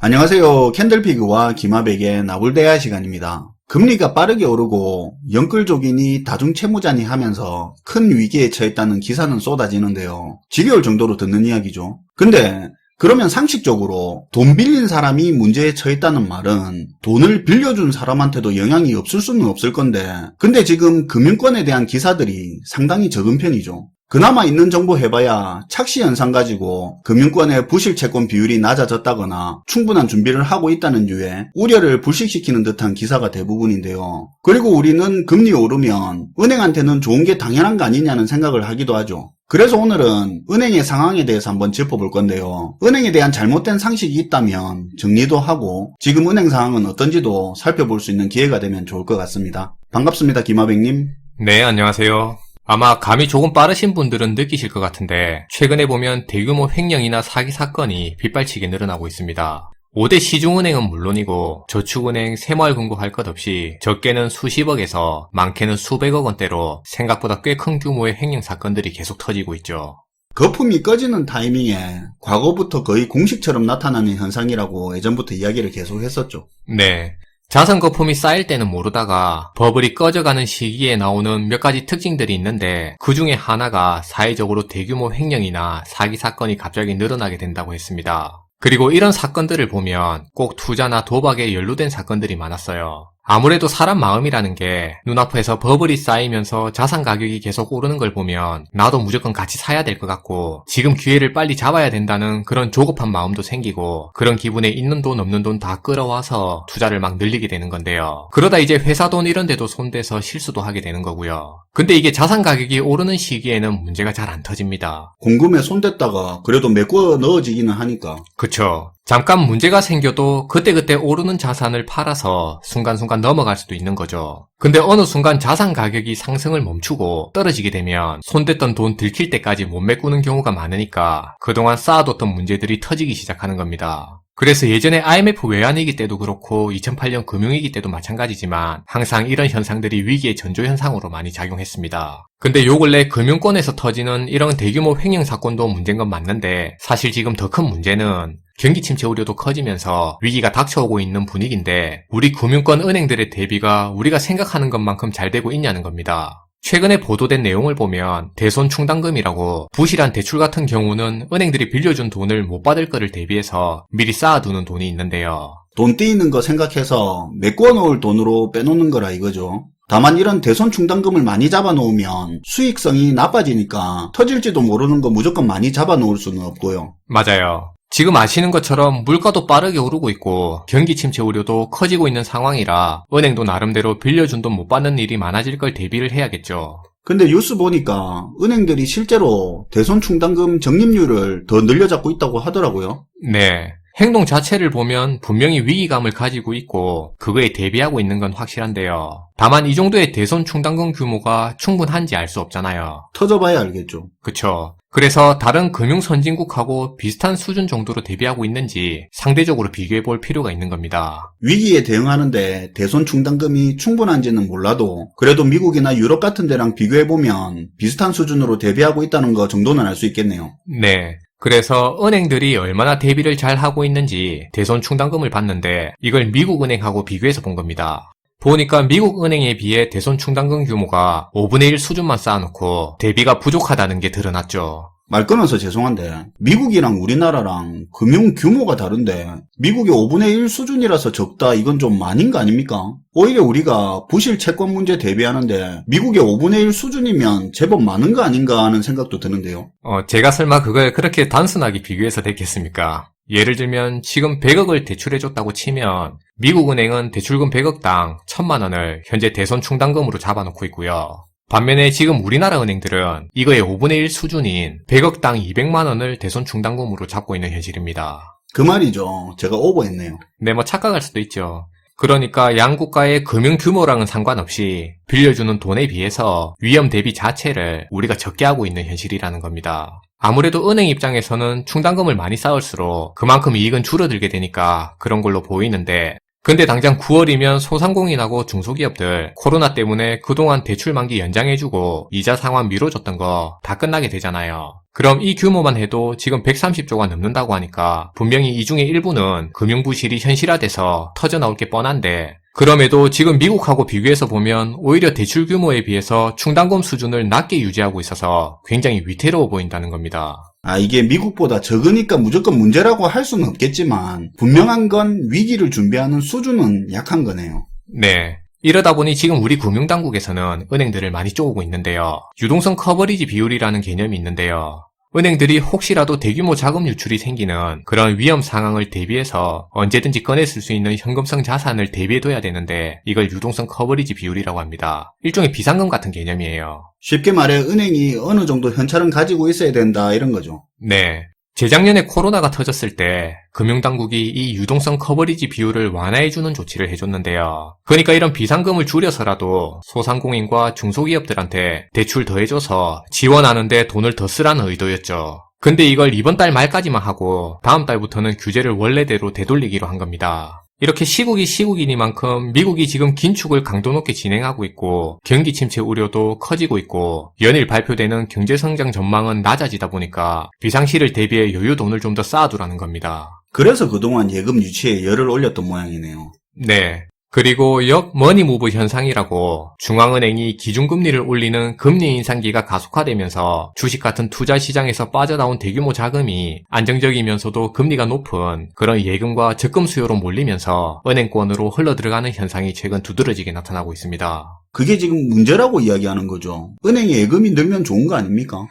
안녕하세요. 캔들피그와 기마백의 나불대화 시간입니다. 금리가 빠르게 오르고 영끌족이니 다중채무자니 하면서 큰 위기에 처했다는 기사는 쏟아지는데요. 지겨울 정도로 듣는 이야기죠. 근데 그러면 상식적으로 돈 빌린 사람이 문제에 처했다는 말은 돈을 빌려준 사람한테도 영향이 없을 수는 없을 건데, 근데 지금 금융권에 대한 기사들이 상당히 적은 편이죠. 그나마 있는 정보 해봐야 착시 현상 가지고 금융권의 부실 채권 비율이 낮아졌다거나 충분한 준비를 하고 있다는 류의 우려를 불식시키는 듯한 기사가 대부분인데요. 그리고 우리는 금리 오르면 은행한테는 좋은 게 당연한 거 아니냐는 생각을 하기도 하죠. 그래서 오늘은 은행의 상황에 대해서 한번 짚어볼 건데요. 은행에 대한 잘못된 상식이 있다면 정리도 하고 지금 은행 상황은 어떤지도 살펴볼 수 있는 기회가 되면 좋을 것 같습니다. 반갑습니다, 김하백님. 네, 안녕하세요. 아마 감이 조금 빠르신 분들은 느끼실 것 같은데 최근에 보면 대규모 횡령이나 사기 사건이 빗발치게 늘어나고 있습니다. 5대 시중은행은 물론이고 저축은행, 새마을금고 할 것 없이 적게는 수십억에서 많게는 수백억 원대로 생각보다 꽤 큰 규모의 횡령 사건들이 계속 터지고 있죠. 거품이 꺼지는 타이밍에 과거부터 거의 공식처럼 나타나는 현상이라고 예전부터 이야기를 계속 했었죠. 네. 자산 거품이 쌓일 때는 모르다가 버블이 꺼져가는 시기에 나오는 몇 가지 특징들이 있는데 그 중에 하나가 사회적으로 대규모 횡령이나 사기 사건이 갑자기 늘어나게 된다고 했습니다. 그리고 이런 사건들을 보면 꼭 투자나 도박에 연루된 사건들이 많았어요. 아무래도 사람 마음이라는 게 눈앞에서 버블이 쌓이면서 자산 가격이 계속 오르는 걸 보면 나도 무조건 같이 사야 될 것 같고 지금 기회를 빨리 잡아야 된다는 그런 조급한 마음도 생기고 그런 기분에 있는 돈 없는 돈 다 끌어와서 투자를 막 늘리게 되는 건데요. 그러다 이제 회사 돈 이런 데도 손대서 실수도 하게 되는 거고요. 근데 이게 자산 가격이 오르는 시기에는 문제가 잘 안 터집니다. 공금에 손댔다가 그래도 메꿔 넣어지기는 하니까. 그쵸. 잠깐 문제가 생겨도 그때그때 오르는 자산을 팔아서 순간순간 넘어갈 수도 있는 거죠. 근데 어느 순간 자산 가격이 상승을 멈추고 떨어지게 되면 손댔던 돈 들킬 때까지 못 메꾸는 경우가 많으니까 그동안 쌓아뒀던 문제들이 터지기 시작하는 겁니다. 그래서 예전에 IMF 외환위기 때도 그렇고 2008년 금융위기 때도 마찬가지지만 항상 이런 현상들이 위기의 전조현상으로 많이 작용했습니다. 근데 요 근래 금융권에서 터지는 이런 대규모 횡령 사건도 문제인 건 맞는데 사실 지금 더 큰 문제는 경기 침체 우려도 커지면서 위기가 닥쳐오고 있는 분위기인데 우리 금융권 은행들의 대비가 우리가 생각하는 것만큼 잘 되고 있냐는 겁니다. 최근에 보도된 내용을 보면 대손 충당금이라고 부실한 대출 같은 경우는 은행들이 빌려준 돈을 못 받을 거를 대비해서 미리 쌓아두는 돈이 있는데요. 돈 띄이는 거 생각해서 메꿔 놓을 돈으로 빼놓는 거라 이거죠. 다만 이런 대손 충당금을 많이 잡아놓으면 수익성이 나빠지니까 터질지도 모르는 거 무조건 많이 잡아놓을 수는 없고요. 맞아요. 지금 아시는 것처럼 물가도 빠르게 오르고 있고 경기 침체 우려도 커지고 있는 상황이라 은행도 나름대로 빌려준 돈 못 받는 일이 많아질 걸 대비를 해야겠죠. 근데 뉴스 보니까 은행들이 실제로 대손 충당금 적립률을 더 늘려잡고 있다고 하더라고요. 네. 행동 자체를 보면 분명히 위기감을 가지고 있고 그거에 대비하고 있는 건 확실한데요. 다만 이 정도의 대손 충당금 규모가 충분한지 알 수 없잖아요. 터져봐야 알겠죠. 그쵸. 그래서 다른 금융 선진국하고 비슷한 수준 정도로 대비하고 있는지 상대적으로 비교해 볼 필요가 있는 겁니다. 위기에 대응하는데 대손 충당금이 충분한지는 몰라도 그래도 미국이나 유럽 같은 데랑 비교해보면 비슷한 수준으로 대비하고 있다는 거 정도는 알 수 있겠네요. 네. 그래서 은행들이 얼마나 대비를 잘 하고 있는지 대손 충당금을 봤는데 이걸 미국 은행하고 비교해서 본 겁니다. 보니까 미국 은행에 비해 대손 충당금 규모가 5분의 1 수준만 쌓아놓고 대비가 부족하다는 게 드러났죠. 말 끊어서 죄송한데 미국이랑 우리나라랑 금융 규모가 다른데 미국의 5분의 1 수준이라서 적다 이건 좀 아닌 거 아닙니까? 오히려 우리가 부실 채권 문제 대비하는데 미국의 5분의 1 수준이면 제법 많은 거 아닌가 하는 생각도 드는데요. 제가 설마 그걸 그렇게 단순하게 비교해서 됐겠습니까? 예를 들면 지금 100억을 대출해줬다고 치면 미국 은행은 대출금 100억당 1000만 원을 현재 대손 충당금으로 잡아놓고 있고요. 반면에 지금 우리나라 은행들은 이거의 5분의 1 수준인 100억당 200만 원을 대손 충당금으로 잡고 있는 현실입니다. 그 말이죠. 제가 오버했네요. 네, 착각할 수도 있죠. 그러니까 양국가의 금융 규모랑은 상관없이 빌려주는 돈에 비해서 위험 대비 자체를 우리가 적게 하고 있는 현실이라는 겁니다. 아무래도 은행 입장에서는 충당금을 많이 쌓을수록 그만큼 이익은 줄어들게 되니까 그런 걸로 보이는데 근데 당장 9월이면 소상공인하고 중소기업들 코로나 때문에 그동안 대출 만기 연장해주고 이자 상환 미뤄줬던 거 다 끝나게 되잖아요. 그럼 이 규모만 해도 지금 130조가 넘는다고 하니까 분명히 이 중에 일부는 금융부실이 현실화돼서 터져나올 게 뻔한데, 그럼에도 지금 미국하고 비교해서 보면 오히려 대출 규모에 비해서 충당금 수준을 낮게 유지하고 있어서 굉장히 위태로워 보인다는 겁니다. 이게 미국보다 적으니까 무조건 문제라고 할 수는 없겠지만 분명한 건 위기를 준비하는 수준은 약한 거네요. 네. 이러다 보니 지금 우리 금융당국에서는 은행들을 많이 쪼우고 있는데요. 유동성 커버리지 비율이라는 개념이 있는데요. 은행들이 혹시라도 대규모 자금 유출이 생기는 그런 위험 상황을 대비해서 언제든지 꺼내 쓸 수 있는 현금성 자산을 대비해둬야 되는데 이걸 유동성 커버리지 비율이라고 합니다. 일종의 비상금 같은 개념이에요. 쉽게 말해 은행이 어느 정도 현찰은 가지고 있어야 된다 이런 거죠. 네. 재작년에 코로나가 터졌을 때 금융당국이 이 유동성 커버리지 비율을 완화해주는 조치를 해줬는데요. 그러니까 이런 비상금을 줄여서라도 소상공인과 중소기업들한테 대출 더 해줘서 지원하는데 돈을 더 쓰라는 의도였죠. 근데 이걸 이번 달 말까지만 하고 다음 달부터는 규제를 원래대로 되돌리기로 한 겁니다. 이렇게 시국이 시국이니만큼 미국이 지금 긴축을 강도 높게 진행하고 있고 경기 침체 우려도 커지고 있고 연일 발표되는 경제성장 전망은 낮아지다 보니까 비상시를 대비해 여유 돈을 좀 더 쌓아두라는 겁니다. 그래서 그동안 예금 유치에 열을 올렸던 모양이네요. 네. 그리고 역머니무브 현상이라고 중앙은행이 기준금리를 올리는 금리 인상기가 가속화되면서 주식 같은 투자 시장에서 빠져나온 대규모 자금이 안정적이면서도 금리가 높은 그런 예금과 적금 수요로 몰리면서 은행권으로 흘러들어가는 현상이 최근 두드러지게 나타나고 있습니다. 그게 지금 문제라고 이야기하는 거죠. 은행에 예금이 늘면 좋은 거 아닙니까?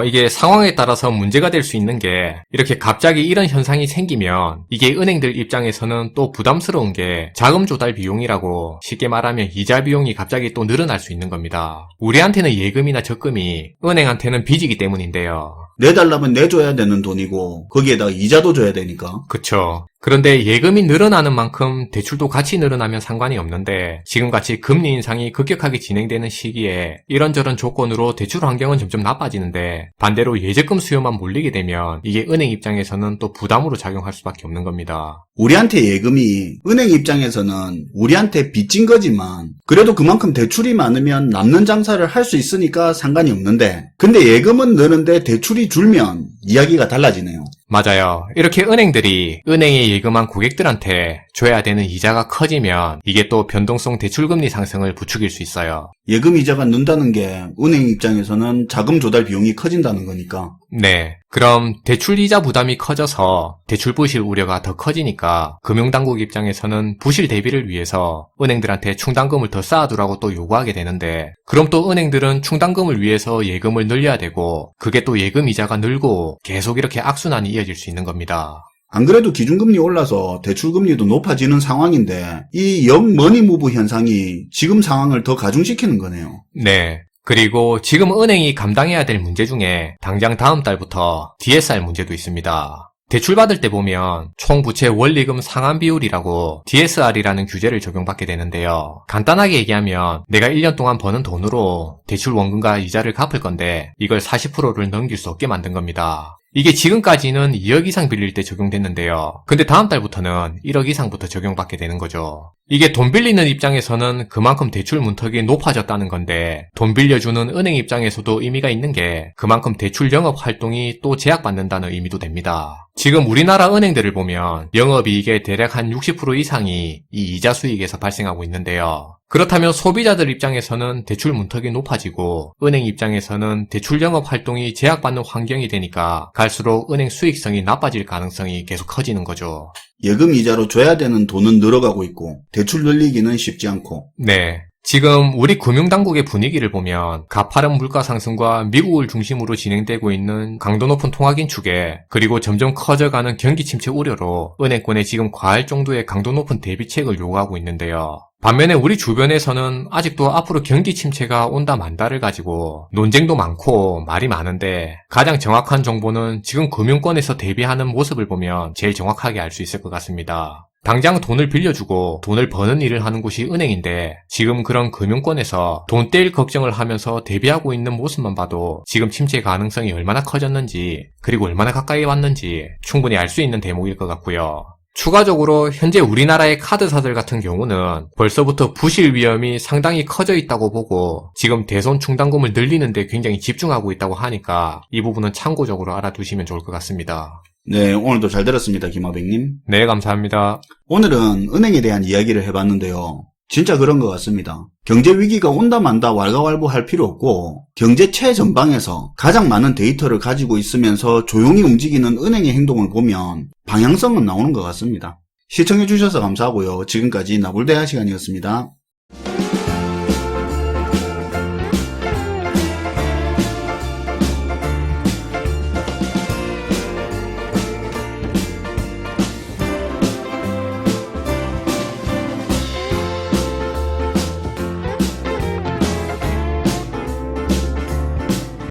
이게 상황에 따라서 문제가 될 수 있는 게 이렇게 갑자기 이런 현상이 생기면 이게 은행들 입장에서는 또 부담스러운 게 자금 조달 비용이라고 쉽게 말하면 이자 비용이 갑자기 또 늘어날 수 있는 겁니다. 우리한테는 예금이나 적금이 은행한테는 빚이기 때문인데요. 내달라면 내줘야 되는 돈이고 거기에다가 이자도 줘야 되니까. 그쵸. 그런데 예금이 늘어나는 만큼 대출도 같이 늘어나면 상관이 없는데 지금같이 금리 인상이 급격하게 진행되는 시기에 이런저런 조건으로 대출 환경은 점점 나빠지는데 반대로 예적금 수요만 몰리게 되면 이게 은행 입장에서는 또 부담으로 작용할 수밖에 없는 겁니다. 우리한테 예금이 은행 입장에서는 우리한테 빚진 거지만 그래도 그만큼 대출이 많으면 남는 장사를 할 수 있으니까 상관이 없는데 근데 예금은 느는데 대출이 줄면 이야기가 달라지네요. 맞아요. 이렇게 은행들이 은행에 예금한 고객들한테 줘야 되는 이자가 커지면 이게 또 변동성 대출금리 상승을 부추길 수 있어요. 예금 이자가 는다는 게 은행 입장에서는 자금 조달 비용이 커진다는 거니까. 네. 그럼 대출 이자 부담이 커져서 대출 부실 우려가 더 커지니까 금융당국 입장에서는 부실 대비를 위해서 은행들한테 충당금을 더 쌓아두라고 또 요구하게 되는데 그럼 또 은행들은 충당금을 위해서 예금을 늘려야 되고 그게 또 예금 이자가 늘고 계속 이렇게 악순환이 이어질 수 있는 겁니다. 안 그래도 기준금리 올라서 대출금리도 높아지는 상황인데 이 역머니무브 현상이 지금 상황을 더 가중시키는 거네요. 네. 그리고 지금 은행이 감당해야 될 문제 중에 당장 다음 달부터 DSR 문제도 있습니다. 대출받을 때 보면 총부채 원리금 상환 비율이라고 DSR이라는 규제를 적용받게 되는데요. 간단하게 얘기하면 내가 1년 동안 버는 돈으로 대출 원금과 이자를 갚을 건데 이걸 40%를 넘길 수 없게 만든 겁니다. 이게 지금까지는 2억 이상 빌릴 때 적용됐는데요. 근데 다음 달부터는 1억 이상부터 적용받게 되는 거죠. 이게 돈 빌리는 입장에서는 그만큼 대출 문턱이 높아졌다는 건데 돈 빌려주는 은행 입장에서도 의미가 있는 게 그만큼 대출 영업 활동이 또 제약받는다는 의미도 됩니다. 지금 우리나라 은행들을 보면 영업이익의 대략 한 60% 이상이 이 이자 수익에서 발생하고 있는데요. 그렇다면 소비자들 입장에서는 대출 문턱이 높아지고 은행 입장에서는 대출 영업 활동이 제약받는 환경이 되니까 갈수록 은행 수익성이 나빠질 가능성이 계속 커지는 거죠. 예금 이자로 줘야 되는 돈은 늘어가고 있고 대출 늘리기는 쉽지 않고. 네. 지금 우리 금융당국의 분위기를 보면 가파른 물가 상승과 미국을 중심으로 진행되고 있는 강도 높은 통화 긴축에 그리고 점점 커져가는 경기 침체 우려로 은행권에 지금 과할 정도의 강도 높은 대비책을 요구하고 있는데요. 반면에 우리 주변에서는 아직도 앞으로 경기 침체가 온다 만다를 가지고 논쟁도 많고 말이 많은데 가장 정확한 정보는 지금 금융권에서 대비하는 모습을 보면 제일 정확하게 알 수 있을 것 같습니다. 당장 돈을 빌려주고 돈을 버는 일을 하는 곳이 은행인데 지금 그런 금융권에서 돈 떼일 걱정을 하면서 대비하고 있는 모습만 봐도 지금 침체 가능성이 얼마나 커졌는지 그리고 얼마나 가까이 왔는지 충분히 알 수 있는 대목일 것 같고요. 추가적으로 현재 우리나라의 카드사들 같은 경우는 벌써부터 부실 위험이 상당히 커져 있다고 보고 지금 대손 충당금을 늘리는 데 굉장히 집중하고 있다고 하니까 이 부분은 참고적으로 알아두시면 좋을 것 같습니다. 네, 오늘도 잘 들었습니다, 김하백님. 네, 감사합니다. 오늘은 은행에 대한 이야기를 해봤는데요. 진짜 그런 것 같습니다. 경제 위기가 온다 만다 왈가왈부할 필요 없고 경제 최전방에서 가장 많은 데이터를 가지고 있으면서 조용히 움직이는 은행의 행동을 보면 방향성은 나오는 것 같습니다. 시청해주셔서 감사하고요. 지금까지 나불대화 시간이었습니다.